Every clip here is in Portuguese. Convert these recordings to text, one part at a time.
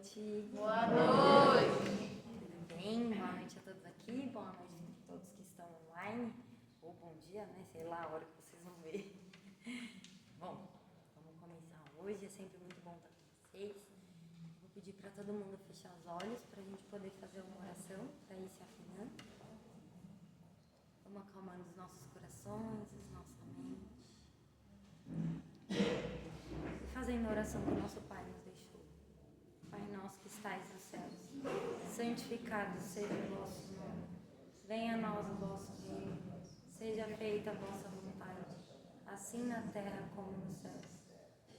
noite. Boa noite. Tudo bem? Boa noite a todos aqui, boa noite a todos que estão online, ou bom dia, né? Sei lá a hora que vocês vão ver. Bom, vamos começar hoje, é sempre muito bom estar com vocês. Vou pedir para todo mundo fechar os olhos para a gente poder fazer uma oração, para ir se afinando. Vamos acalmando os nossos corações, a nossa mente. E fazendo a oração que o nosso Pai nos deixou. Pai nosso que estais nos céus, santificado seja o vosso nome. Venha a nós o vosso reino. Seja feita a vossa vontade, assim na terra como nos céus.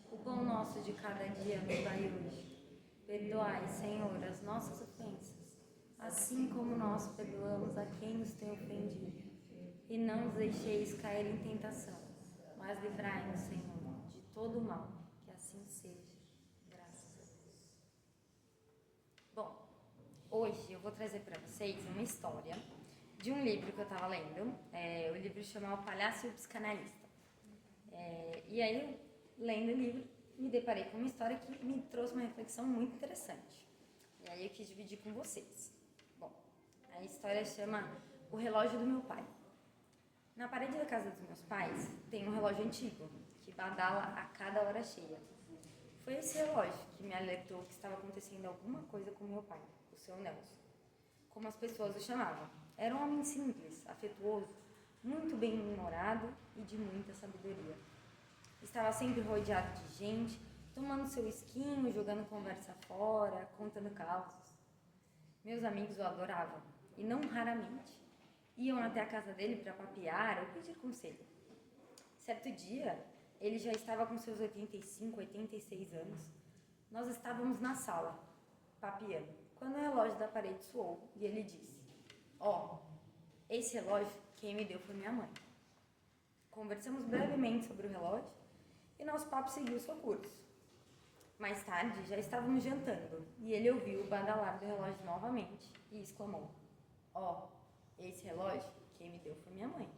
O pão nosso de cada dia nos dai hoje. Perdoai, Senhor, as nossas ofensas, assim como nós perdoamos a quem nos tem ofendido. E não nos deixeis cair em tentação, mas livrai-nos, Senhor, de todo o mal, que assim seja. Graças a Deus. Bom, hoje eu vou trazer para vocês uma história de um livro que eu estava lendo. O livro chama O Palhaço e o Psicanalista. E aí, lendo o livro, me deparei com uma história que me trouxe uma reflexão muito interessante. E aí eu quis dividir com vocês. Bom, a história chama O Relógio do Meu Pai. Na parede da casa dos meus pais tem um relógio antigo, que badala a cada hora cheia. Foi esse relógio que me alertou que estava acontecendo alguma coisa com meu pai, o seu Nelson. Como as pessoas o chamavam. Era um homem simples, afetuoso, muito bem-humorado e de muita sabedoria. Estava sempre rodeado de gente, tomando seu esquinho, jogando conversa fora, contando causos. Meus amigos o adoravam, e não raramente iam até a casa dele para papear ou pedir conselho. Certo dia, ele já estava com seus 85, 86 anos. Nós estávamos na sala, papeando, quando o relógio da parede soou e ele disse: esse relógio quem me deu foi minha mãe. Conversamos brevemente sobre o relógio e nosso papo seguiu seu curso. Mais tarde, já estávamos jantando e ele ouviu o badalar do relógio novamente e exclamou: esse relógio, quem me deu foi minha mãe.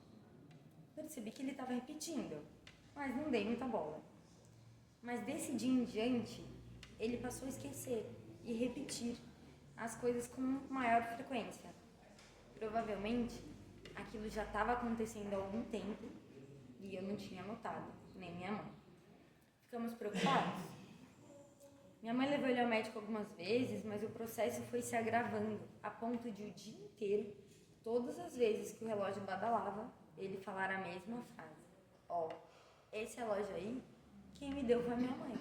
Percebi que ele estava repetindo, mas não dei muita bola. Mas desse dia em diante, ele passou a esquecer e repetir as coisas com maior frequência. Provavelmente, aquilo já estava acontecendo há algum tempo e eu não tinha notado, nem minha mãe. Ficamos preocupados. Minha mãe levou ele ao médico algumas vezes, mas o processo foi se agravando, a ponto de o dia inteiro, todas as vezes que o relógio badalava, ele falar a mesma frase: esse relógio aí, quem me deu foi minha mãe.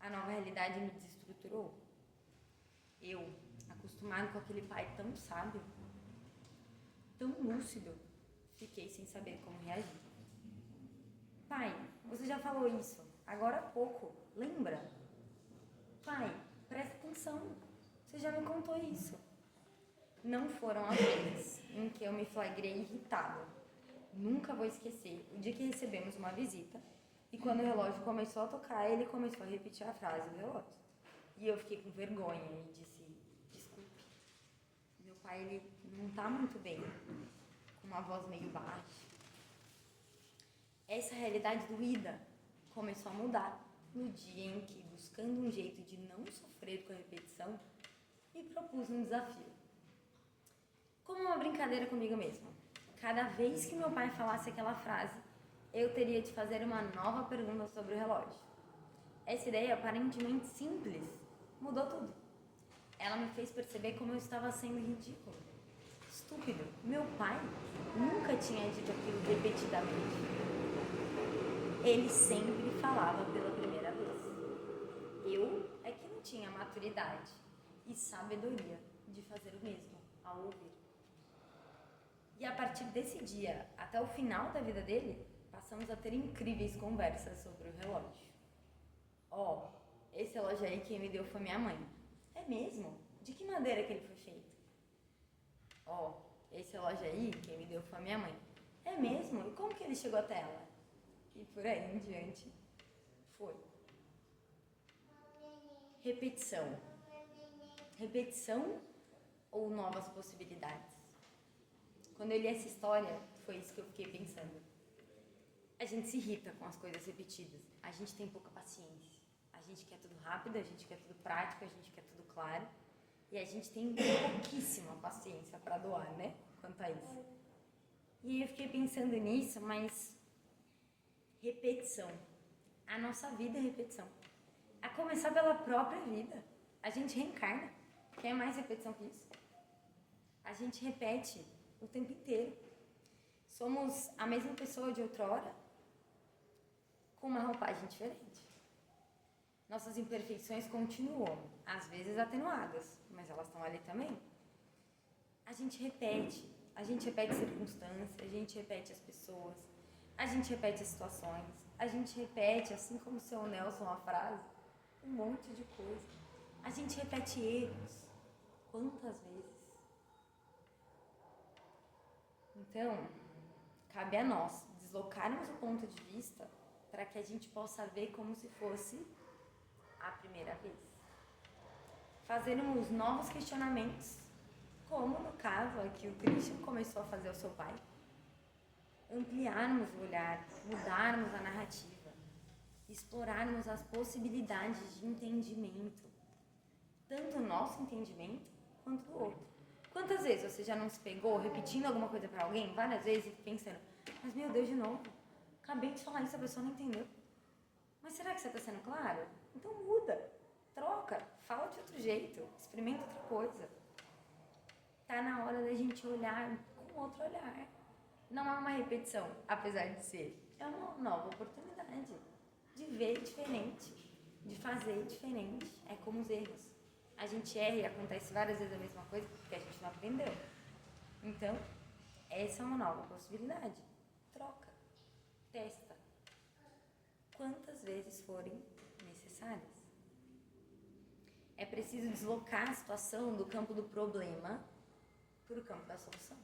A nova realidade me desestruturou. Eu, acostumado com aquele pai tão sábio, tão lúcido, fiquei sem saber como reagir. Pai, você já falou isso, agora há pouco, lembra? Pai, presta atenção, você já me contou isso. Não foram as vezes em que eu me flagrei irritada. Nunca vou esquecer o dia que recebemos uma visita e quando o relógio começou a tocar, ele começou a repetir a frase do relógio. E eu fiquei com vergonha e disse: desculpe, meu pai ele não está muito bem, com uma voz meio baixa. Essa realidade doída começou a mudar no dia em que, buscando um jeito de não sofrer com a repetição, me propus um desafio. Como uma brincadeira comigo mesma. Cada vez que meu pai falasse aquela frase, eu teria de fazer uma nova pergunta sobre o relógio. Essa ideia, aparentemente simples, mudou tudo. Ela me fez perceber como eu estava sendo ridículo, estúpido. Meu pai nunca tinha dito aquilo repetidamente. Ele sempre falava pela primeira vez. Eu é que não tinha maturidade e sabedoria de fazer o mesmo ao ouvir. E a partir desse dia, até o final da vida dele, passamos a ter incríveis conversas sobre o relógio. Esse relógio aí quem me deu foi minha mãe. É mesmo? De que madeira que ele foi feito? Esse relógio aí quem me deu foi minha mãe. É mesmo? E como que ele chegou até ela? E por aí em diante foi. Repetição. Repetição ou novas possibilidades? Quando eu li essa história, foi isso que eu fiquei pensando. A gente se irrita com as coisas repetidas. A gente tem pouca paciência. A gente quer tudo rápido, a gente quer tudo prático, a gente quer tudo claro. E a gente tem pouquíssima paciência para doar, né? Quanto a isso. E aí eu fiquei pensando nisso, mas repetição. A nossa vida é repetição. A começar pela própria vida. A gente reencarna. Quer mais repetição que isso? A gente repete o tempo inteiro. Somos a mesma pessoa de outrora, com uma roupagem diferente. Nossas imperfeições continuam, às vezes atenuadas, mas elas estão ali também. A gente repete circunstâncias, a gente repete as pessoas, a gente repete as situações, a gente repete, assim como o seu Nelson, a frase, um monte de coisa. A gente repete erros. Quantas vezes? Então, cabe a nós deslocarmos o ponto de vista para que a gente possa ver como se fosse a primeira vez. Fazermos novos questionamentos, como no caso aqui o Christian começou a fazer ao seu pai. Ampliarmos o olhar, mudarmos a narrativa, explorarmos as possibilidades de entendimento, tanto o nosso entendimento quanto do outro. Quantas vezes você já não se pegou repetindo alguma coisa para alguém, várias vezes, e pensando, mas meu Deus, de novo, acabei de falar isso, a pessoa não entendeu. Mas será que você está sendo claro? Então muda, troca, fala de outro jeito, experimenta outra coisa. Tá na hora da gente olhar com outro olhar. Não é uma repetição, apesar de ser. É uma nova oportunidade de ver diferente, de fazer diferente. É como os erros. A gente erra e acontece várias vezes a mesma coisa porque a gente não aprendeu. Então, essa é uma nova possibilidade. Troca, testa, quantas vezes forem necessárias. É preciso deslocar a situação do campo do problema para o campo da solução,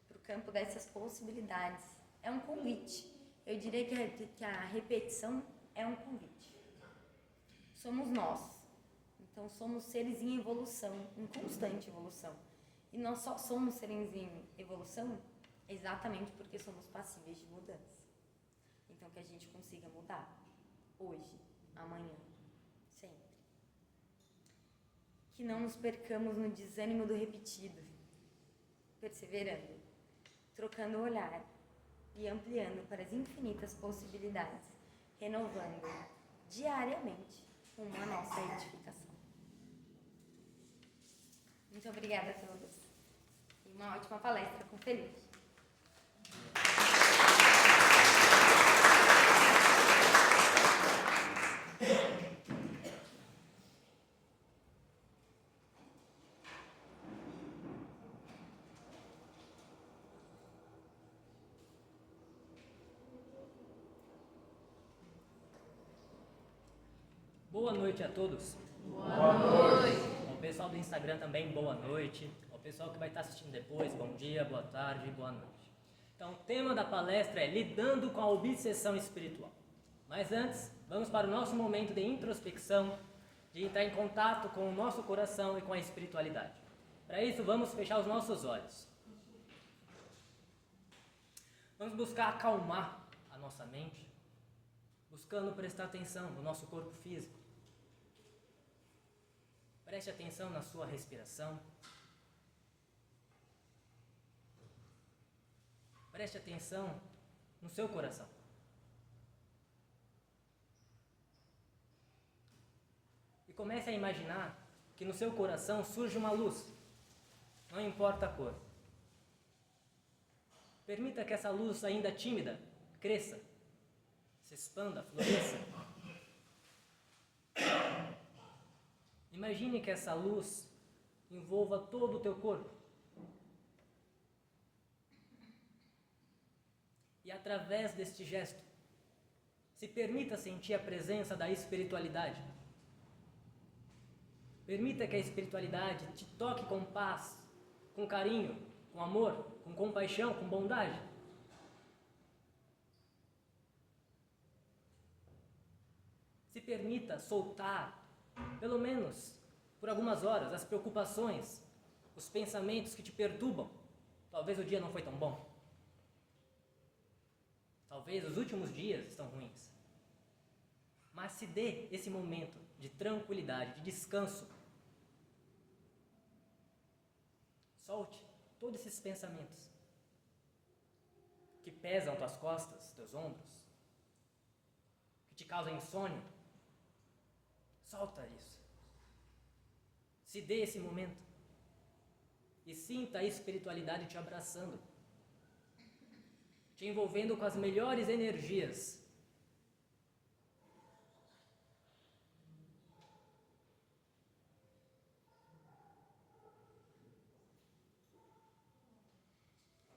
para o campo dessas possibilidades. É um convite. Eu diria que a repetição é um convite. Somos nós. Então, somos seres em evolução, em constante evolução. E nós só somos seres em evolução exatamente porque somos passíveis de mudança. Então, que a gente consiga mudar hoje, amanhã, sempre. Que não nos percamos no desânimo do repetido, perseverando, trocando o olhar e ampliando para as infinitas possibilidades, renovando diariamente uma nossa edificação. Muito obrigada a todos e uma ótima palestra com Felipe. Boa noite a todos. Boa noite. Ao pessoal do Instagram também, boa noite. Ao pessoal que vai estar assistindo depois, bom dia, boa tarde, boa noite. Então, o tema da palestra é Lidando com a Obsessão Espiritual. Mas antes, vamos para o nosso momento de introspecção, de entrar em contato com o nosso coração e com a espiritualidade. Para isso, vamos fechar os nossos olhos. Vamos buscar acalmar a nossa mente, buscando prestar atenção no nosso corpo físico. Preste atenção na sua respiração. Preste atenção no seu coração. E comece a imaginar que no seu coração surge uma luz, não importa a cor. Permita que essa luz ainda tímida cresça, se expanda, floresça. Imagine que essa luz envolva todo o teu corpo. E através deste gesto, se permita sentir a presença da espiritualidade. Permita que a espiritualidade te toque com paz, com carinho, com amor, com compaixão, com bondade. Se permita soltar, pelo menos por algumas horas, as preocupações, os pensamentos que te perturbam. Talvez o dia não foi tão bom. Talvez os últimos dias estão ruins. Mas se dê esse momento de tranquilidade, de descanso. Solte todos esses pensamentos que pesam tuas costas, teus ombros, que te causam insônia. Solta isso. Se dê esse momento e sinta a espiritualidade te abraçando, te envolvendo com as melhores energias.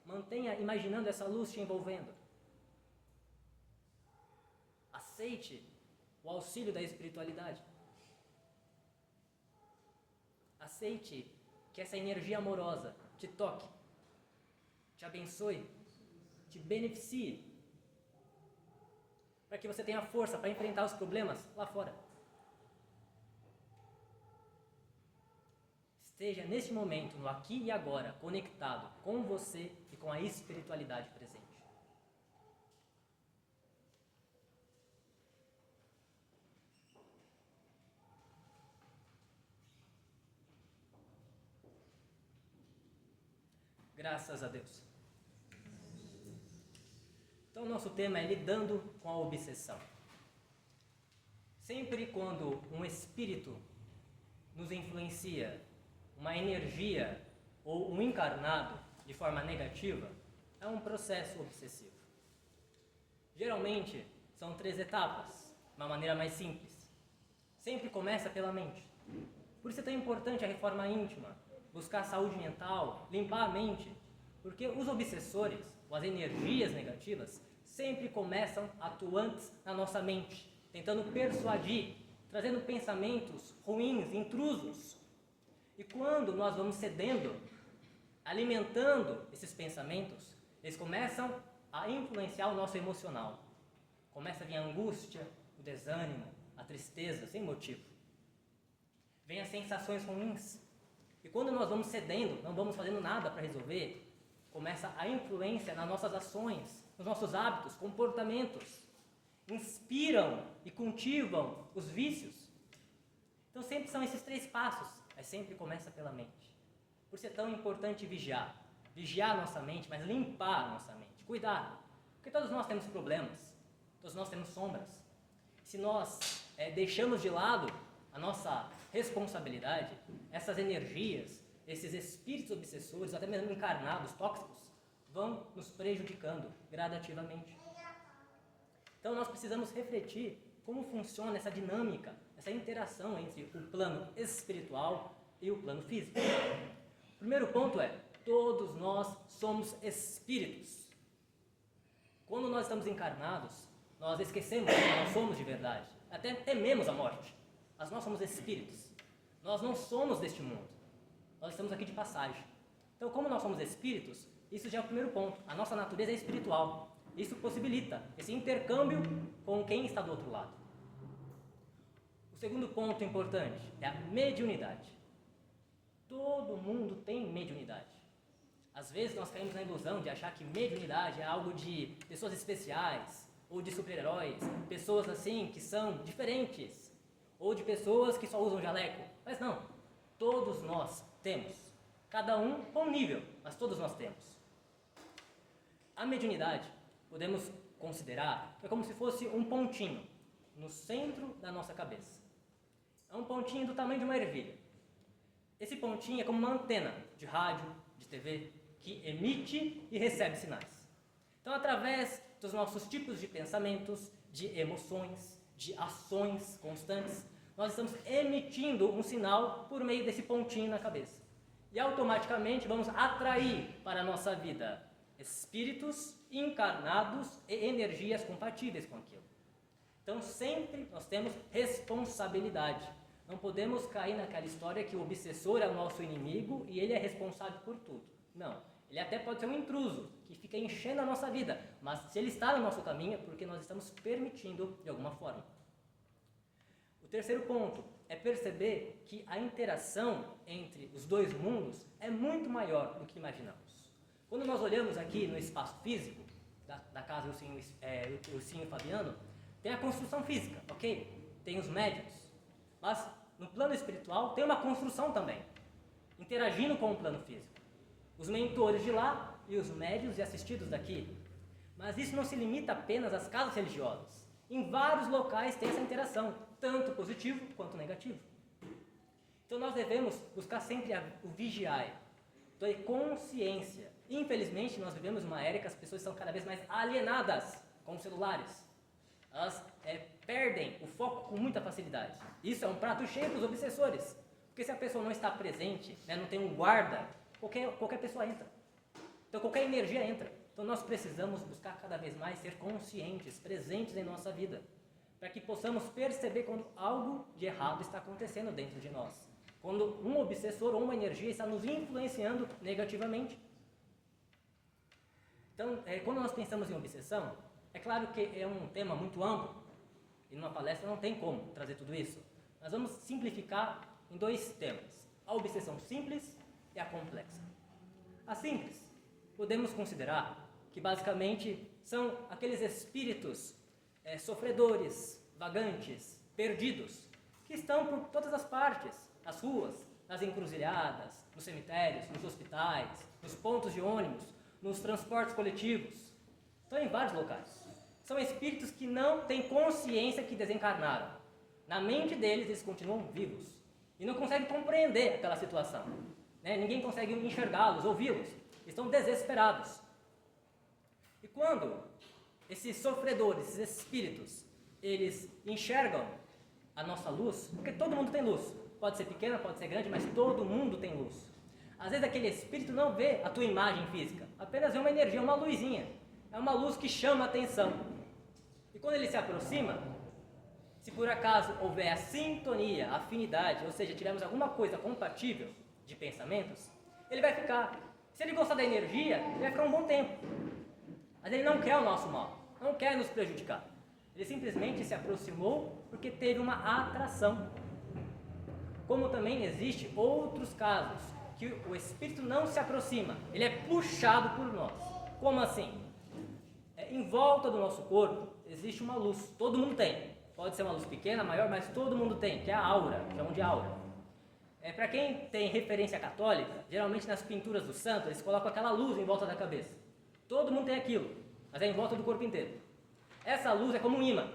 Mantenha imaginando essa luz te envolvendo. Aceite o auxílio da espiritualidade. Aceite que essa energia amorosa te toque, te abençoe, te beneficie, para que você tenha força para enfrentar os problemas lá fora. Esteja neste momento, no aqui e agora, conectado com você e com a espiritualidade presente. Graças a Deus. Então, nosso tema é lidando com a obsessão. Sempre quando um espírito nos influencia, uma energia ou um encarnado de forma negativa, é um processo obsessivo. Geralmente, são 3 etapas, de uma maneira mais simples. Sempre começa pela mente. Por isso é tão importante a reforma íntima, buscar a saúde mental, limpar a mente, porque os obsessores, ou as energias negativas, sempre começam atuantes na nossa mente, tentando persuadir, trazendo pensamentos ruins, intrusos. E quando nós vamos cedendo, alimentando esses pensamentos, eles começam a influenciar o nosso emocional. Começa a vir a angústia, o desânimo, a tristeza, sem motivo. Vem as sensações ruins. E quando nós vamos cedendo, não vamos fazendo nada para resolver, começa a influência nas nossas ações, nos nossos hábitos, comportamentos. Inspiram e cultivam os vícios. Então sempre são esses 3 passos, mas sempre começa pela mente. Por isso é tão importante vigiar. Vigiar a nossa mente, mas limpar a nossa mente. Cuidar. Porque todos nós temos problemas. Todos nós temos sombras. Se nós deixamos de lado a nossa responsabilidade, essas energias, esses espíritos obsessores, até mesmo encarnados, tóxicos, vão nos prejudicando gradativamente. Então nós precisamos refletir como funciona essa dinâmica, essa interação entre o plano espiritual e o plano físico. O primeiro ponto é, todos nós somos espíritos. Quando nós estamos encarnados, nós esquecemos que nós somos de verdade, até tememos a morte, mas nós somos espíritos. Nós não somos deste mundo, nós estamos aqui de passagem. Então, como nós somos espíritos, isso já é o primeiro ponto, a nossa natureza é espiritual. Isso possibilita esse intercâmbio com quem está do outro lado. O segundo ponto importante é a mediunidade. Todo mundo tem mediunidade. Às vezes nós caímos na ilusão de achar que mediunidade é algo de pessoas especiais, ou de super-heróis, pessoas assim que são diferentes, ou de pessoas que só usam jaleco. Mas não, todos nós temos. Cada um com um nível, mas todos nós temos. A mediunidade, podemos considerar, é como se fosse um pontinho no centro da nossa cabeça. É um pontinho do tamanho de uma ervilha. Esse pontinho é como uma antena de rádio, de TV, que emite e recebe sinais. Então, através dos nossos tipos de pensamentos, de emoções, de ações constantes, nós estamos emitindo um sinal por meio desse pontinho na cabeça. E automaticamente vamos atrair para a nossa vida espíritos encarnados e energias compatíveis com aquilo. Então sempre nós temos responsabilidade. Não podemos cair naquela história que o obsessor é o nosso inimigo e ele é responsável por tudo. Não, ele até pode ser um intruso que fica enchendo a nossa vida, mas se ele está no nosso caminho é porque nós estamos permitindo de alguma forma. O terceiro ponto é perceber que a interação entre os dois mundos é muito maior do que imaginamos. Quando nós olhamos aqui no espaço físico da casa Ursinho Fabiano, tem a construção física, ok? Tem os médiums. Mas no plano espiritual tem uma construção também, interagindo com o plano físico. Os mentores de lá e os médiuns e assistidos daqui. Mas isso não se limita apenas às casas religiosas. Em vários locais tem essa interação, tanto positivo quanto negativo. Então nós devemos buscar sempre o vigiar, então, a consciência. Infelizmente, nós vivemos uma era que as pessoas estão cada vez mais alienadas com os celulares. Elas perdem o foco com muita facilidade. Isso é um prato cheio para os obsessores. Porque se a pessoa não está presente, né, não tem um guarda, qualquer pessoa entra. Então qualquer energia entra. Então nós precisamos buscar cada vez mais ser conscientes, presentes em nossa vida, para que possamos perceber quando algo de errado está acontecendo dentro de nós. Quando um obsessor ou uma energia está nos influenciando negativamente. Então, quando nós pensamos em obsessão, é claro que é um tema muito amplo, e numa palestra não tem como trazer tudo isso. Nós vamos simplificar em 2 temas, a obsessão simples e a complexa. A simples, podemos considerar que basicamente são aqueles espíritos sofredores, vagantes, perdidos, que estão por todas as partes, nas ruas, nas encruzilhadas, nos cemitérios, nos hospitais, nos pontos de ônibus, nos transportes coletivos. Estão em vários locais. São espíritos que não têm consciência que desencarnaram. Na mente deles, eles continuam vivos. E não conseguem compreender aquela situação. Né? Ninguém consegue enxergá-los, ouvi-los. Estão desesperados. E quando esses sofredores, esses espíritos, eles enxergam a nossa luz, porque todo mundo tem luz. Pode ser pequena, pode ser grande, mas todo mundo tem luz. Às vezes aquele espírito não vê a tua imagem física, apenas vê uma energia, uma luzinha. É uma luz que chama a atenção. E quando ele se aproxima, se por acaso houver a sintonia, a afinidade, ou seja, tivermos alguma coisa compatível de pensamentos, ele vai ficar. Se ele gostar da energia, ele vai ficar um bom tempo. Mas ele não quer o nosso mal, não quer nos prejudicar. Ele simplesmente se aproximou porque teve uma atração. Como também existe outros casos que o espírito não se aproxima, ele é puxado por nós. Como assim? Em volta do nosso corpo existe uma luz, todo mundo tem. Pode ser uma luz pequena, maior, mas todo mundo tem, que é a aura, chamam de aura. Para quem tem referência católica, geralmente nas pinturas do santo, eles colocam aquela luz em volta da cabeça. Todo mundo tem aquilo, mas é em volta do corpo inteiro. Essa luz é como um imã.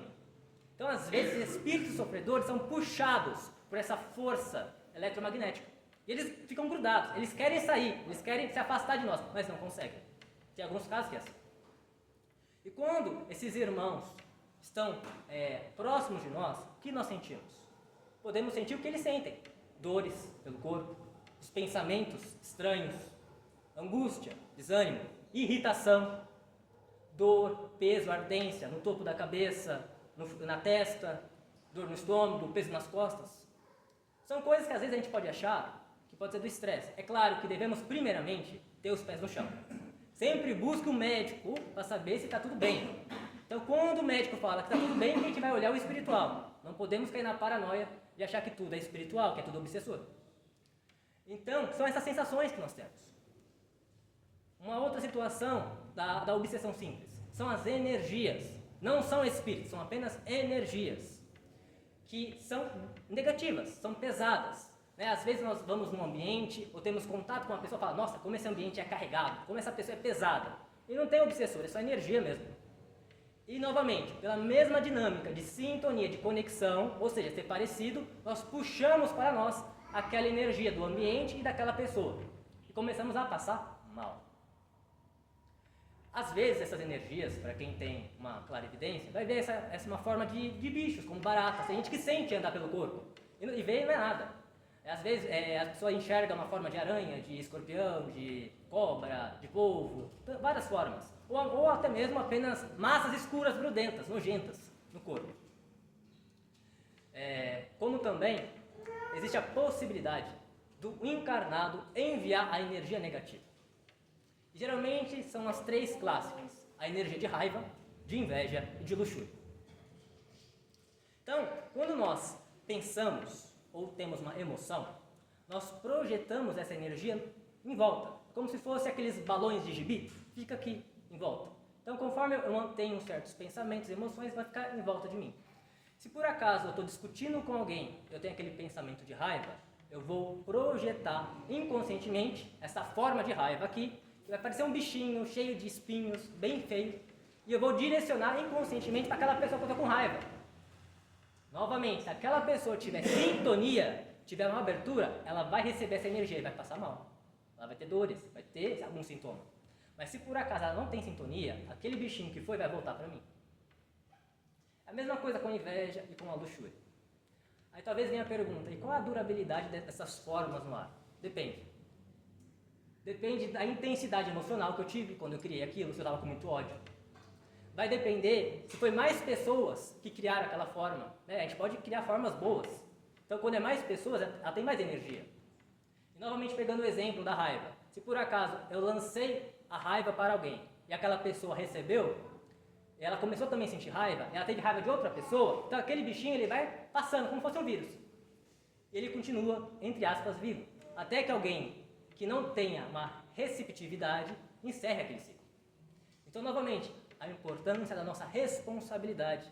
Então, às vezes, espíritos sofredores são puxados por essa força eletromagnética. E eles ficam grudados, eles querem sair, eles querem se afastar de nós, mas não conseguem. Tem alguns casos que é assim. E quando esses irmãos estão próximos de nós, o que nós sentimos? Podemos sentir o que eles sentem. Dores pelo corpo, os pensamentos estranhos, angústia, desânimo, irritação, dor, peso, ardência no topo da cabeça, na testa, dor no estômago, peso nas costas. São coisas que às vezes a gente pode achar que pode ser do estresse. É claro que devemos primeiramente ter os pés no chão. Sempre busque um médico para saber se está tudo bem. Então, quando o médico fala que está tudo bem, a gente vai olhar o espiritual. Não podemos cair na paranoia de achar que tudo é espiritual, que é tudo obsessor. Então, são essas sensações que nós temos. Uma outra situação da obsessão simples são as energias. Não são espíritos, são apenas energias que são negativas, são pesadas. Às vezes nós vamos num ambiente ou temos contato com uma pessoa e fala, nossa, como esse ambiente é carregado, como essa pessoa é pesada. E não tem obsessor, é só energia mesmo. E novamente, pela mesma dinâmica de sintonia, de conexão, ou seja, ser parecido, nós puxamos para nós aquela energia do ambiente e daquela pessoa. E começamos a passar mal. Às vezes essas energias, para quem tem uma clarividência, vai ver essa uma forma de bichos, como baratas. Tem gente que sente andar pelo corpo e vê e não é nada. Às vezes a pessoa enxerga uma forma de aranha, de escorpião, de cobra, de polvo, várias formas. Ou até mesmo apenas massas escuras, grudentas, nojentas no corpo. Como também existe a possibilidade do encarnado enviar a energia negativa. Geralmente são as 3 clássicas: a energia de raiva, de inveja e de luxúria. Então, quando nós pensamos ou temos uma emoção, nós projetamos essa energia em volta, como se fosse aqueles balões de gibi, fica aqui em volta. Então, conforme eu mantenho certos pensamentos e emoções, vai ficar em volta de mim. Se por acaso eu estou discutindo com alguém, eu tenho aquele pensamento de raiva, eu vou projetar inconscientemente essa forma de raiva aqui, que vai parecer um bichinho cheio de espinhos, bem feio, e eu vou direcionar inconscientemente para aquela pessoa que eu estou com raiva. Novamente, se aquela pessoa tiver sintonia, tiver uma abertura, ela vai receber essa energia e vai passar mal. Ela vai ter dores, vai ter algum sintoma. Mas se por acaso ela não tem sintonia, aquele bichinho que foi vai voltar para mim. É a mesma coisa com a inveja e com a luxúria. Aí talvez venha a pergunta, e qual a durabilidade dessas formas no ar? Depende. Depende da intensidade emocional que eu tive quando eu criei aquilo, se eu estava com muito ódio. Vai depender se foi mais pessoas que criaram aquela forma. Né? A gente pode criar formas boas. Então, quando é mais pessoas, ela tem mais energia. E novamente pegando o exemplo da raiva. Se por acaso eu lancei a raiva para alguém e aquela pessoa recebeu, ela começou também a sentir raiva, ela teve raiva de outra pessoa, então aquele bichinho ele vai passando como se fosse um vírus. E ele continua, entre aspas, vivo. Até que alguém que não tenha uma receptividade encerre aquele ciclo. Então, novamente, a importância da nossa responsabilidade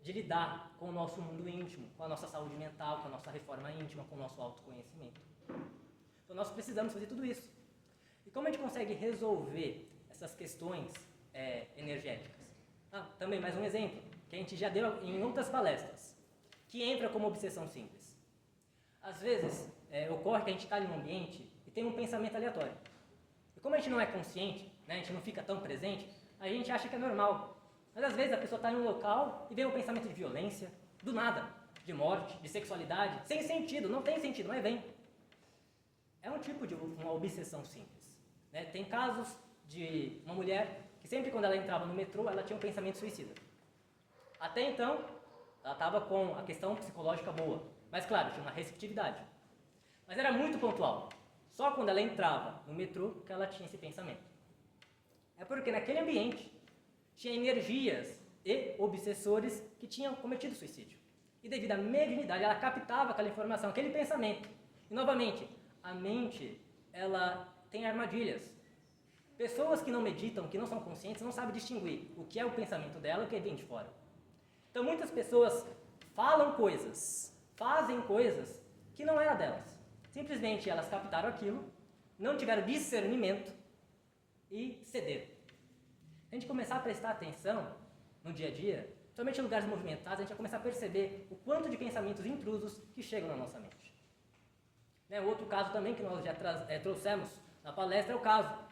de lidar com o nosso mundo íntimo, com a nossa saúde mental, com a nossa reforma íntima, com o nosso autoconhecimento. Então, nós precisamos fazer tudo isso. E como a gente consegue resolver essas questões energéticas? Também mais um exemplo, que a gente já deu em outras palestras, que entra como obsessão simples. Às vezes, ocorre que a gente está em um ambiente e tem um pensamento aleatório. E como a gente não é consciente, né, a gente não fica tão presente, a gente acha que é normal. Mas às vezes a pessoa está em um local e vem um pensamento de violência, do nada, de morte, de sexualidade, sem sentido, não tem sentido, mas vem. É um tipo de uma obsessão simples. Né? Tem casos de uma mulher que sempre quando ela entrava no metrô, ela tinha um pensamento suicida. Até então, ela estava com a questão psicológica boa. Mas claro, tinha uma receptividade. Mas era muito pontual. Só quando ela entrava no metrô que ela tinha esse pensamento. É porque naquele ambiente tinha energias e obsessores que tinham cometido suicídio. E devido à mediunidade, ela captava aquela informação, aquele pensamento. E novamente, a mente, ela tem armadilhas. Pessoas que não meditam, que não são conscientes, não sabem distinguir o que é o pensamento dela e o que vem de fora. Então muitas pessoas falam coisas, fazem coisas que não era delas. Simplesmente elas captaram aquilo, não tiveram discernimento e cederam. Se a gente começar a prestar atenção no dia a dia, somente em lugares movimentados, a gente vai começar a perceber o quanto de pensamentos intrusos que chegam na nossa mente. Né, outro caso também que nós já trouxemos na palestra é o caso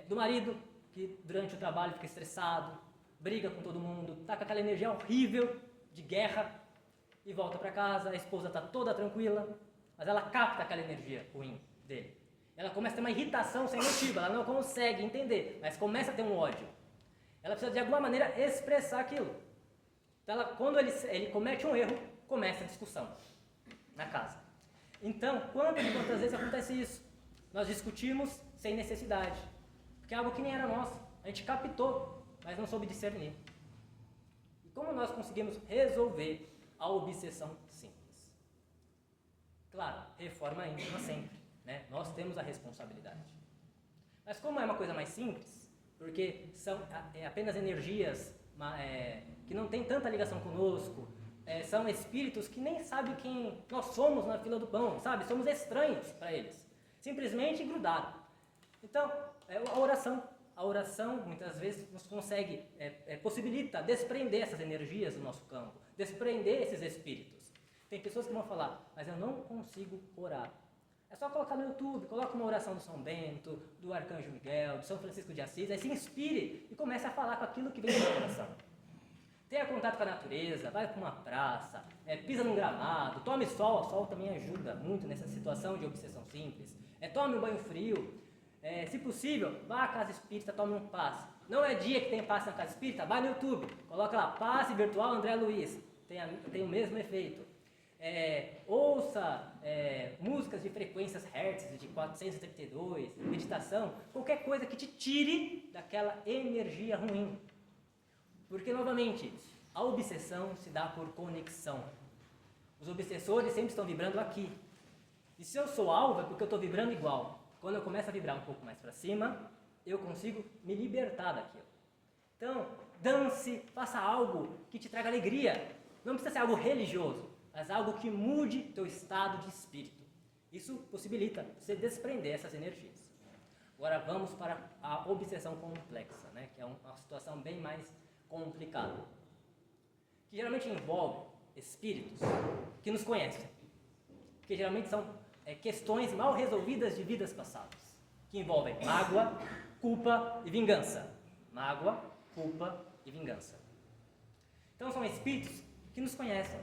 do marido que durante o trabalho fica estressado, briga com todo mundo, está com aquela energia horrível de guerra e volta para casa, a esposa está toda tranquila, mas ela capta aquela energia ruim dele. Ela começa a ter uma irritação sem motivo, ela não consegue entender, mas começa a ter um ódio. Ela precisa de alguma maneira expressar aquilo. Então, quando ele comete um erro, começa a discussão na casa. Então, quantas vezes acontece isso? Nós discutimos sem necessidade, porque é algo que nem era nosso. A gente captou, mas não soube discernir. E como nós conseguimos resolver a obsessão simples? Claro, reforma íntima sempre, né? Nós temos a responsabilidade. Mas como é uma coisa mais simples, porque são apenas energias que não tem tanta ligação conosco, são espíritos que nem sabem quem nós somos na fila do pão, sabe? Somos estranhos para eles. Simplesmente grudaram. Então, a oração muitas vezes nos consegue, possibilita desprender essas energias do nosso campo, desprender esses espíritos. Tem pessoas que vão falar, mas eu não consigo orar. É só colocar no YouTube, coloca uma oração do São Bento, do Arcanjo Miguel, do São Francisco de Assis, aí se inspire e comece a falar com aquilo que vem do seu coração. Tenha contato com a natureza, vai para uma praça, pisa num gramado, tome sol, o sol também ajuda muito nessa situação de obsessão simples. Tome um banho frio, se possível, vá à casa espírita, tome um passe. Não é dia que tem passe na casa espírita, vai no YouTube, coloca lá, passe virtual André Luiz, tem o mesmo efeito. Ouça músicas de frequências hertz de 432, meditação, qualquer coisa que te tire daquela energia ruim. Porque, novamente, a obsessão se dá por conexão. Os obsessores sempre estão vibrando aqui. E se eu sou alvo, é porque eu estou vibrando igual. Quando eu começo a vibrar um pouco mais para cima, eu consigo me libertar daquilo. Então, dance, faça algo que te traga alegria. Não precisa ser algo religioso, mas algo que mude teu estado de espírito. Isso possibilita você desprender essas energias. Agora vamos para a obsessão complexa, né? Que é uma situação bem mais complicada. Que geralmente envolve espíritos que nos conhecem. Que geralmente são questões mal resolvidas de vidas passadas. Que envolvem mágoa, culpa e vingança. Mágoa, culpa e vingança. Então são espíritos que nos conhecem.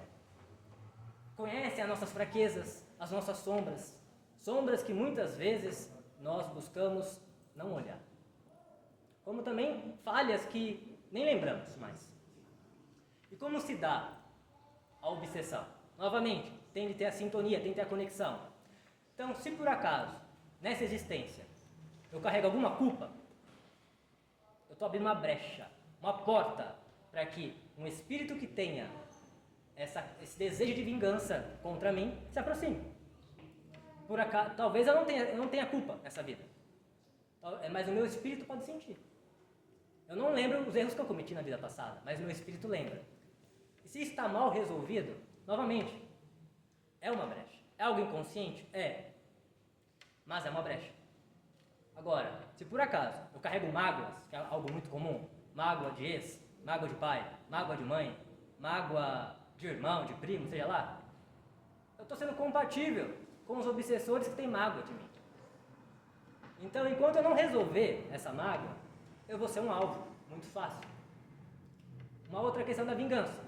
Conhecem as nossas fraquezas, as nossas sombras. Sombras que muitas vezes nós buscamos não olhar. Como também falhas que nem lembramos mais. E como se dá a obsessão? Novamente, tem de ter a sintonia, tem de ter a conexão. Então, se por acaso, nessa existência, eu carrego alguma culpa, eu estou abrindo uma brecha, uma porta, para que um espírito que tenha esse desejo de vingança contra mim se aproxime. Por acaso, talvez eu não tenha culpa nessa vida, mas o meu espírito pode sentir. Eu não lembro os erros que eu cometi na vida passada, mas o meu espírito lembra. E se está mal resolvido, novamente, é uma brecha. É algo inconsciente? É. Mas é uma brecha. Agora, se por acaso eu carrego mágoas, que é algo muito comum, mágoa de ex, mágoa de pai, mágoa de mãe, mágoa de irmão, de primo, seja lá, eu estou sendo compatível com os obsessores que têm mágoa de mim. Então, enquanto eu não resolver essa mágoa, eu vou ser um alvo muito fácil. Uma outra questão da vingança.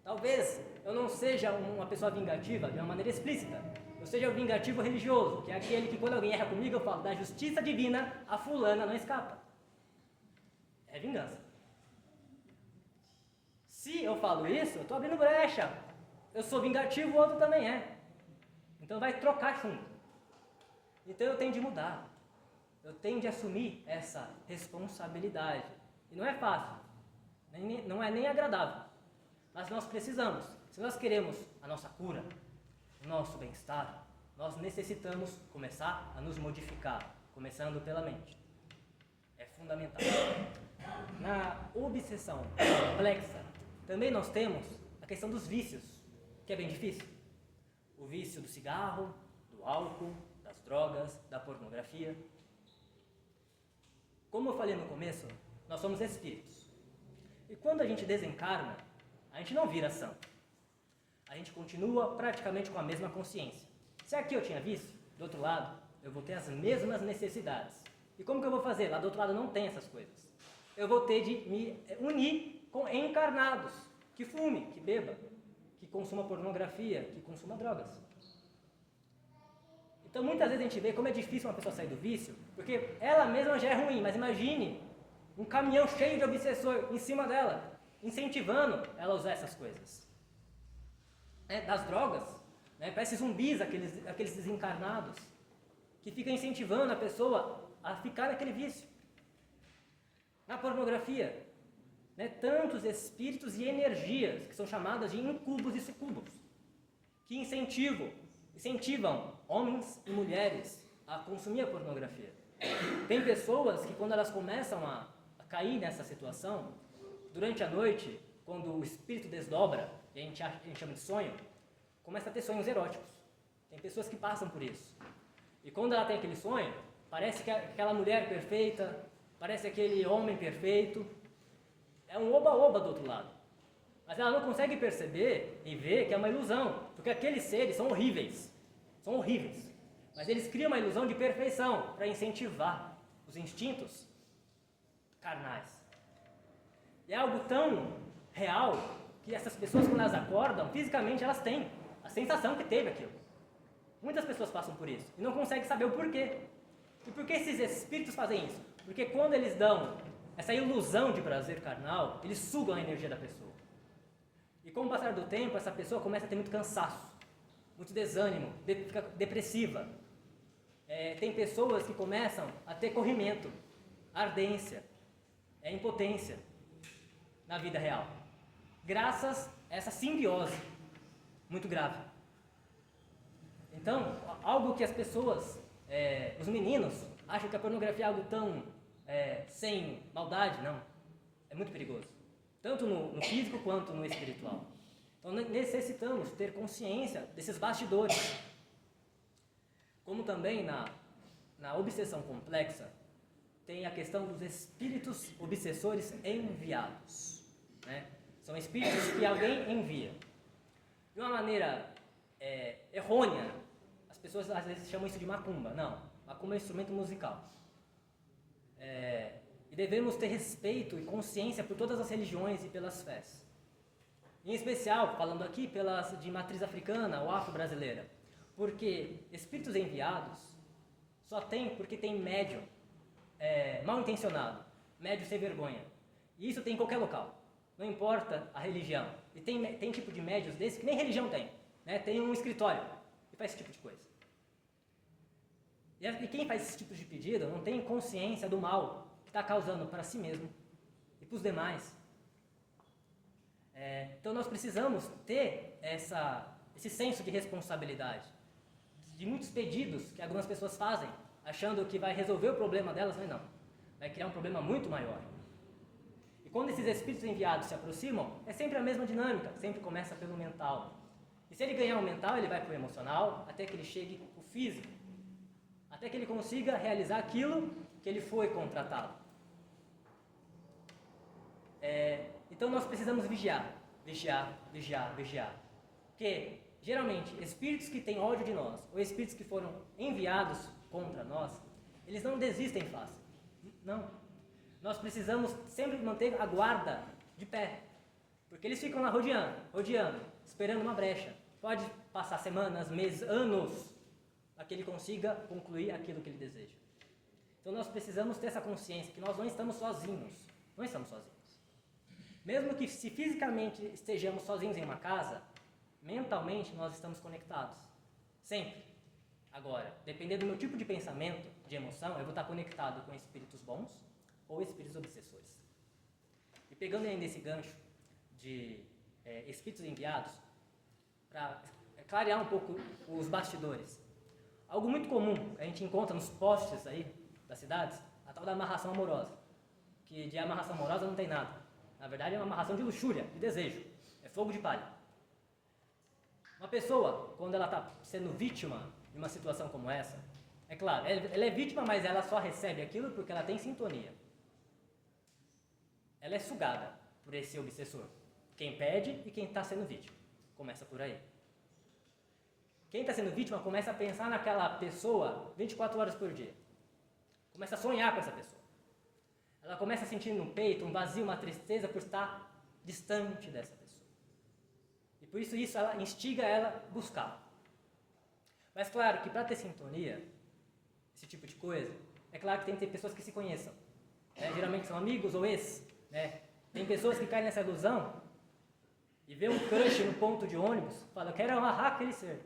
Talvez eu não seja uma pessoa vingativa de uma maneira explícita. Eu seja o vingativo religioso, que é aquele que quando alguém erra comigo eu falo, da justiça divina, a fulana não escapa. É vingança. Se eu falo isso, eu estou abrindo brecha. Eu sou vingativo, o outro também é. Então vai trocar junto. Então eu tenho de mudar. Eu tenho de assumir essa responsabilidade. E não é fácil. Não é nem agradável. Mas nós precisamos. Se nós queremos a nossa cura, o nosso bem-estar, nós necessitamos começar a nos modificar, começando pela mente. É fundamental. Na obsessão complexa, também nós temos a questão dos vícios, que é bem difícil. O vício do cigarro, do álcool, das drogas, da pornografia. Como eu falei no começo, nós somos espíritos. E quando a gente desencarna, a gente não vira santo. A gente continua praticamente com a mesma consciência. Se aqui eu tinha vício, do outro lado, eu vou ter as mesmas necessidades. E como que eu vou fazer? Lá do outro lado não tem essas coisas. Eu vou ter de me unir com encarnados, que fume, que beba, que consuma pornografia, que consuma drogas. Então muitas vezes a gente vê como é difícil uma pessoa sair do vício, porque ela mesma já é ruim, mas imagine um caminhão cheio de obsessor em cima dela, incentivando ela a usar essas coisas. Das drogas, parece zumbis aqueles desencarnados, que ficam incentivando a pessoa a ficar naquele vício. Na pornografia, tantos espíritos e energias que são chamadas de incubos e sucubos, que incentivam homens e mulheres a consumir a pornografia. Tem pessoas que quando elas começam a cair nessa situação, durante a noite, quando o espírito desdobra, e a gente chama de sonho, começa a ter sonhos eróticos. Tem pessoas que passam por isso. E quando ela tem aquele sonho, parece que aquela mulher perfeita, parece aquele homem perfeito, é um oba-oba do outro lado. Mas ela não consegue perceber e ver que é uma ilusão, porque aqueles seres são horríveis. São horríveis. Mas eles criam uma ilusão de perfeição para incentivar os instintos carnais. E é algo tão real que essas pessoas, quando elas acordam, fisicamente elas têm a sensação que teve aquilo. Muitas pessoas passam por isso e não conseguem saber o porquê. E por que esses espíritos fazem isso? Porque quando eles dão essa ilusão de prazer carnal, eles sugam a energia da pessoa. E com o passar do tempo, essa pessoa começa a ter muito cansaço, muito desânimo, fica depressiva. Tem pessoas que começam a ter corrimento, ardência, impotência na vida real, graças a essa simbiose muito grave. Então, algo que as pessoas, os meninos, acham que a pornografia é algo tão sem maldade, não. é muito perigoso, tanto no físico quanto no espiritual. Então necessitamos ter consciência desses bastidores. Como também na obsessão complexa, tem a questão dos espíritos obsessores enviados. Né? São espíritos que alguém envia. De uma maneira errônea, as pessoas às vezes chamam isso de macumba. Não, macumba é um instrumento musical. E devemos ter respeito e consciência por todas as religiões e pelas fés. Em especial, falando aqui pelas de matriz africana ou afro-brasileira. Porque espíritos enviados só tem porque tem médium mal intencionado, médium sem vergonha. E isso tem em qualquer local, não importa a religião. E tem tipo de médios desse que nem religião tem. Né? Tem um escritório e faz esse tipo de coisa. E quem faz esse tipo de pedido não tem consciência do mal que está causando para si mesmo e para os demais. Então nós precisamos ter esse senso de responsabilidade. De muitos pedidos que algumas pessoas fazem, achando que vai resolver o problema delas, mas não. Vai criar um problema muito maior. E quando esses espíritos enviados se aproximam, é sempre a mesma dinâmica, sempre começa pelo mental. E se ele ganhar o mental, ele vai para o emocional, até que ele chegue ao físico. Até que ele consiga realizar aquilo que ele foi contratado. Então nós precisamos vigiar. Porque, geralmente, espíritos que têm ódio de nós, ou espíritos que foram enviados contra nós, eles não desistem fácil. Não. Nós precisamos sempre manter a guarda de pé. Porque eles ficam lá rodeando, esperando uma brecha. Pode passar semanas, meses, anos, para que ele consiga concluir aquilo que ele deseja. Então nós precisamos ter essa consciência que nós não estamos sozinhos. Não estamos sozinhos. Mesmo que se fisicamente estejamos sozinhos em uma casa, mentalmente nós estamos conectados. Sempre. Agora, dependendo do meu tipo de pensamento, de emoção, eu vou estar conectado com espíritos bons ou espíritos obsessores. E pegando ainda esse gancho de espíritos enviados, para clarear um pouco os bastidores. Algo muito comum que a gente encontra nos postes aí das cidades, a tal da amarração amorosa. Que de amarração amorosa não tem nada. Na verdade é uma amarração de luxúria, de desejo. É fogo de palha. Uma pessoa, quando ela está sendo vítima de uma situação como essa, é claro, ela é vítima, mas ela só recebe aquilo porque ela tem sintonia. Ela é sugada por esse obsessor. Quem pede e quem está sendo vítima. Começa por aí. Quem está sendo vítima começa a pensar naquela pessoa 24 horas por dia. Começa a sonhar com essa pessoa. Ela começa a sentir no peito um vazio, uma tristeza por estar distante dessa pessoa. E por isso ela instiga ela a buscar. Mas claro que para ter sintonia, esse tipo de coisa, é claro que tem que ter pessoas que se conheçam. Geralmente são amigos ou ex. Tem pessoas que caem nessa ilusão e vê um crush no ponto de ônibus, fala, eu quero amarrar aquele ser.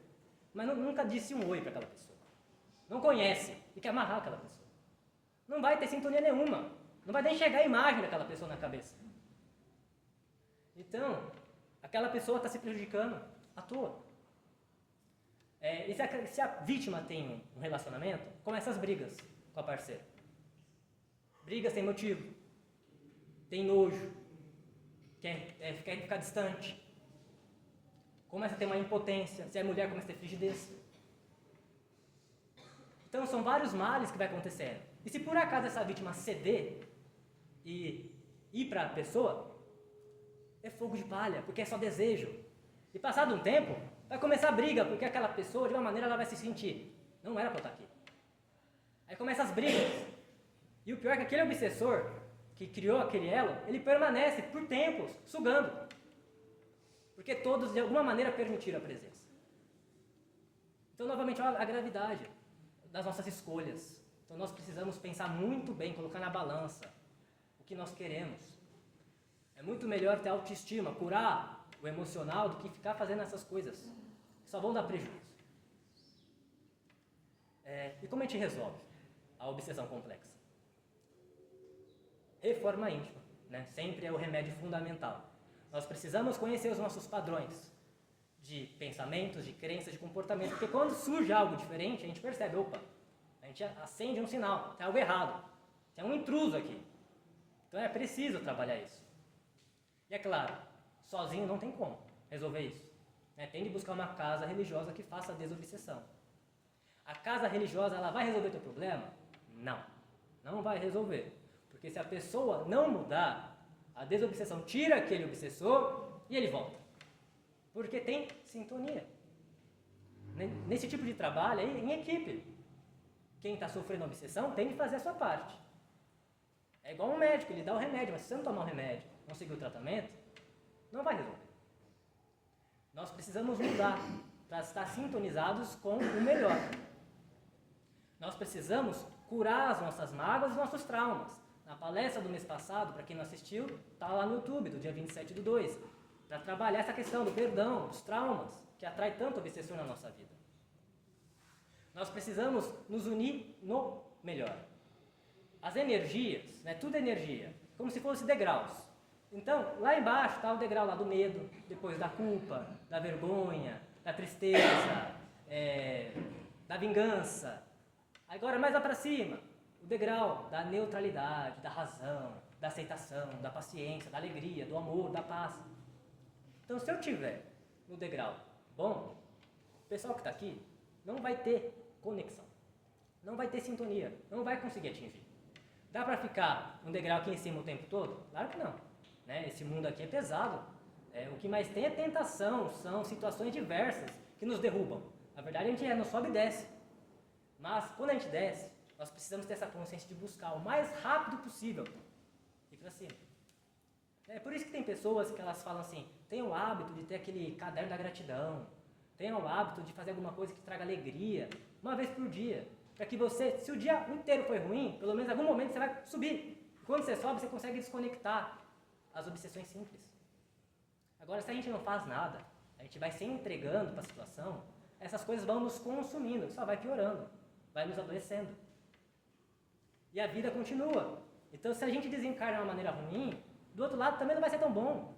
Mas nunca disse um oi para aquela pessoa. Não conhece e quer amarrar aquela pessoa. Não vai ter sintonia nenhuma. Não vai nem enxergar a imagem daquela pessoa na cabeça. Então, aquela pessoa está se prejudicando à toa. E se a vítima tem um relacionamento, começam as brigas com a parceira. Brigas sem motivo. Tem nojo. Quer ficar distante. Começa a ter uma impotência. Se é mulher, começa a ter frigidez. Então, são vários males que vai acontecendo. E se por acaso essa vítima ceder e ir para a pessoa, é fogo de palha, porque é só desejo. E passado um tempo, vai começar a briga, porque aquela pessoa, de uma maneira, ela vai se sentir, não era para eu estar aqui. Aí começam as brigas. E o pior é que aquele obsessor que criou aquele elo, ele permanece por tempos, sugando. Porque todos, de alguma maneira, permitiram a presença. Então, novamente, olha a gravidade das nossas escolhas. Então, nós precisamos pensar muito bem, colocar na balança o que nós queremos. É muito melhor ter autoestima, curar o emocional, do que ficar fazendo essas coisas que só vão dar prejuízo. E como a gente resolve a obsessão complexa? Reforma íntima, sempre é o remédio fundamental. Nós precisamos conhecer os nossos padrões de pensamentos, de crenças, de comportamento, porque quando surge algo diferente, a gente percebe, opa, a gente acende um sinal, tem algo errado, tem um intruso aqui. Então é preciso trabalhar isso. E é claro, sozinho não tem como resolver isso. Tem de buscar uma casa religiosa que faça a desobsessão. A casa religiosa, ela vai resolver o teu problema? Não vai resolver. Porque se a pessoa não mudar, a desobsessão tira aquele obsessor e ele volta. Porque tem sintonia. Nesse tipo de trabalho aí, em equipe, quem está sofrendo obsessão tem que fazer a sua parte. É igual um médico, ele dá o remédio, mas se você não tomar o remédio, não seguir o tratamento, não vai resolver. Nós precisamos mudar para estar sintonizados com o melhor. Nós precisamos curar as nossas mágoas e os nossos traumas. Na palestra do mês passado, para quem não assistiu, está lá no YouTube, do dia 27/2, para trabalhar essa questão do perdão, dos traumas, que atrai tanto obsessor na nossa vida. Nós precisamos nos unir no melhor. As energias, tudo é energia, como se fosse degraus. Então, lá embaixo está o degrau lá do medo, depois da culpa, da vergonha, da tristeza, da vingança. Agora, mais lá para cima, o degrau da neutralidade, da razão, da aceitação, da paciência, da alegria, do amor, da paz. Então, se eu tiver no degrau bom, o pessoal que está aqui não vai ter conexão, não vai ter sintonia, não vai conseguir atingir. Dá para ficar um degrau aqui em cima o tempo todo? Claro que não. Esse mundo aqui é pesado. O que mais tem é tentação, são situações diversas que nos derrubam. Na verdade, a gente não sobe e desce. Mas, quando a gente desce, nós precisamos ter essa consciência de buscar o mais rápido possível ir para cima. É por isso que tem pessoas que elas falam assim, tenham o hábito de ter aquele caderno da gratidão, tenham o hábito de fazer alguma coisa que traga alegria, uma vez por dia, para que você, se o dia inteiro foi ruim, pelo menos em algum momento você vai subir. Quando você sobe, você consegue desconectar as obsessões simples. Agora, se a gente não faz nada, a gente vai se entregando para a situação, essas coisas vão nos consumindo, só vai piorando, vai nos adoecendo. E a vida continua. Então, se a gente desencarna de uma maneira ruim, do outro lado também não vai ser tão bom.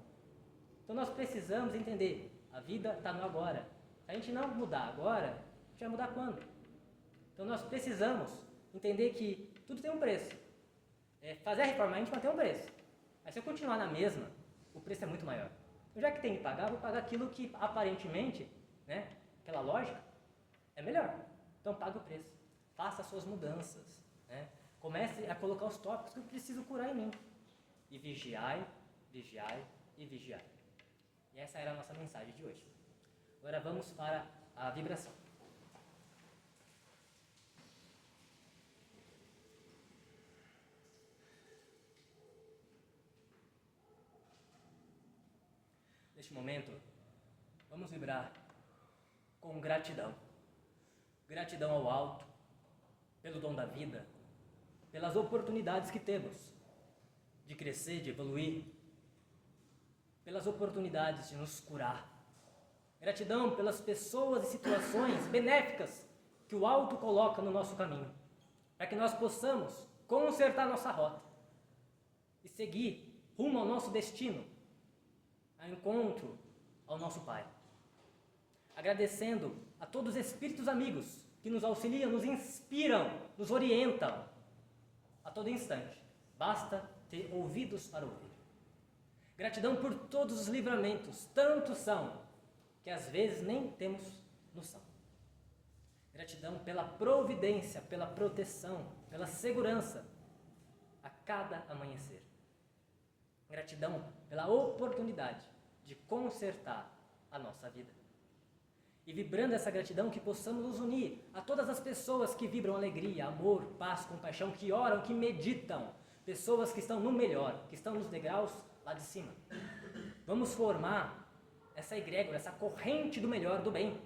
Então, nós precisamos entender, a vida está no agora. Se a gente não mudar agora, a gente vai mudar quando? Então, nós precisamos entender que tudo tem um preço. Fazer a reforma, a gente mantém um preço. Mas se eu continuar na mesma, o preço é muito maior. Então, já que tem que pagar, vou pagar aquilo que aparentemente, pela lógica, é melhor. Então pague o preço. Faça as suas mudanças. Comece a colocar os tópicos que eu preciso curar em mim. E vigiai, vigiai e vigiai. E essa era a nossa mensagem de hoje. Agora vamos para a vibração. Neste momento, vamos vibrar com gratidão. Gratidão ao alto, pelo dom da vida, pelas oportunidades que temos de crescer, de evoluir, pelas oportunidades de nos curar. Gratidão pelas pessoas e situações benéficas que o alto coloca no nosso caminho, para que nós possamos consertar nossa rota e seguir rumo ao nosso destino, ao encontro ao nosso Pai. Agradecendo a todos os espíritos amigos que nos auxiliam, nos inspiram, nos orientam a todo instante. Basta ter ouvidos para ouvir. Gratidão por todos os livramentos, tantos são, que às vezes nem temos noção. Gratidão pela providência, pela proteção, pela segurança a cada amanhecer. Gratidão pela oportunidade de consertar a nossa vida. E vibrando essa gratidão, que possamos nos unir a todas as pessoas que vibram alegria, amor, paz, compaixão, que oram, que meditam. Pessoas que estão no melhor, que estão nos degraus lá de cima. Vamos formar essa egrégora, essa corrente do melhor, do bem.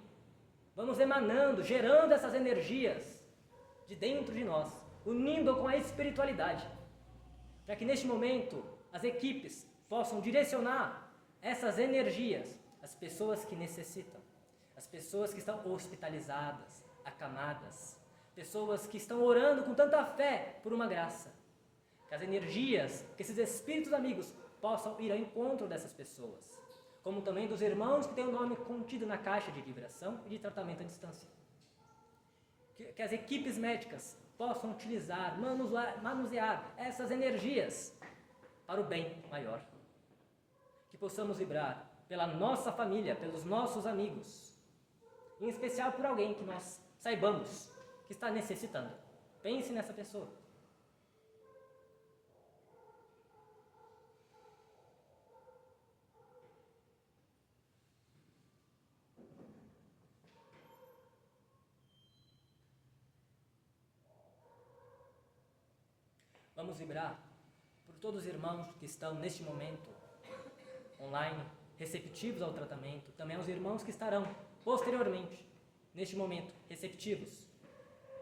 Vamos emanando, gerando essas energias de dentro de nós, unindo com a espiritualidade, para que neste momento as equipes possam direcionar essas energias às pessoas que necessitam, as pessoas que estão hospitalizadas, acamadas, pessoas que estão orando com tanta fé por uma graça. Que as energias, que esses espíritos amigos possam ir ao encontro dessas pessoas, como também dos irmãos que têm o nome contido na caixa de vibração e de tratamento à distância. Que as equipes médicas possam utilizar, manusear essas energias para o bem maior. Que possamos vibrar pela nossa família, pelos nossos amigos, em especial por alguém que nós saibamos que está necessitando. Pense nessa pessoa. Vamos vibrar por todos os irmãos que estão neste momento online, receptivos ao tratamento, também aos irmãos que estarão posteriormente, neste momento, receptivos.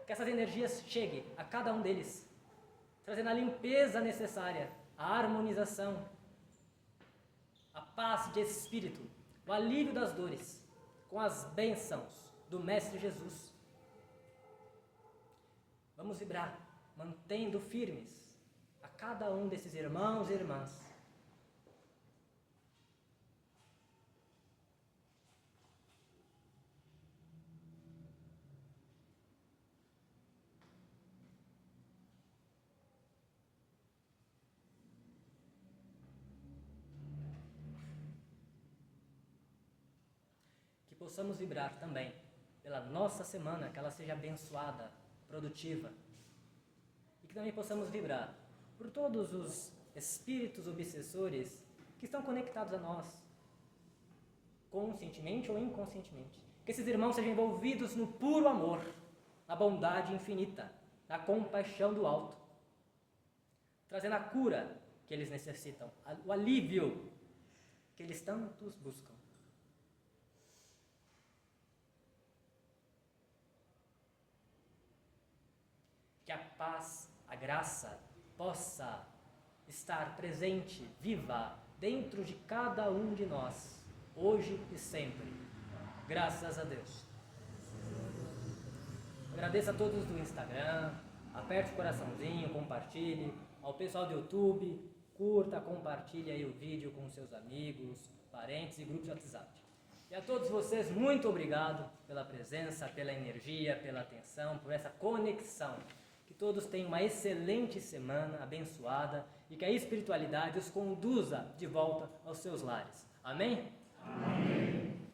Que essas energias cheguem a cada um deles, trazendo a limpeza necessária, a harmonização, a paz de espírito, o alívio das dores, com as bênçãos do Mestre Jesus. Vamos vibrar, mantendo firmes a cada um desses irmãos e irmãs. Que possamos vibrar também pela nossa semana, que ela seja abençoada, produtiva. E que também possamos vibrar por todos os espíritos obsessores que estão conectados a nós, conscientemente ou inconscientemente. Que esses irmãos sejam envolvidos no puro amor, na bondade infinita, na compaixão do alto, trazendo a cura que eles necessitam, o alívio que eles tantos buscam. Que a paz, a graça, possa estar presente, viva, dentro de cada um de nós, hoje e sempre. Graças a Deus. Agradeço a todos do Instagram, aperte o coraçãozinho, compartilhe. Ao pessoal do YouTube, curta, compartilhe aí o vídeo com seus amigos, parentes e grupos de WhatsApp. E a todos vocês, muito obrigado pela presença, pela energia, pela atenção, por essa conexão. Que todos tenham uma excelente semana, abençoada, e que a espiritualidade os conduza de volta aos seus lares. Amém? Amém.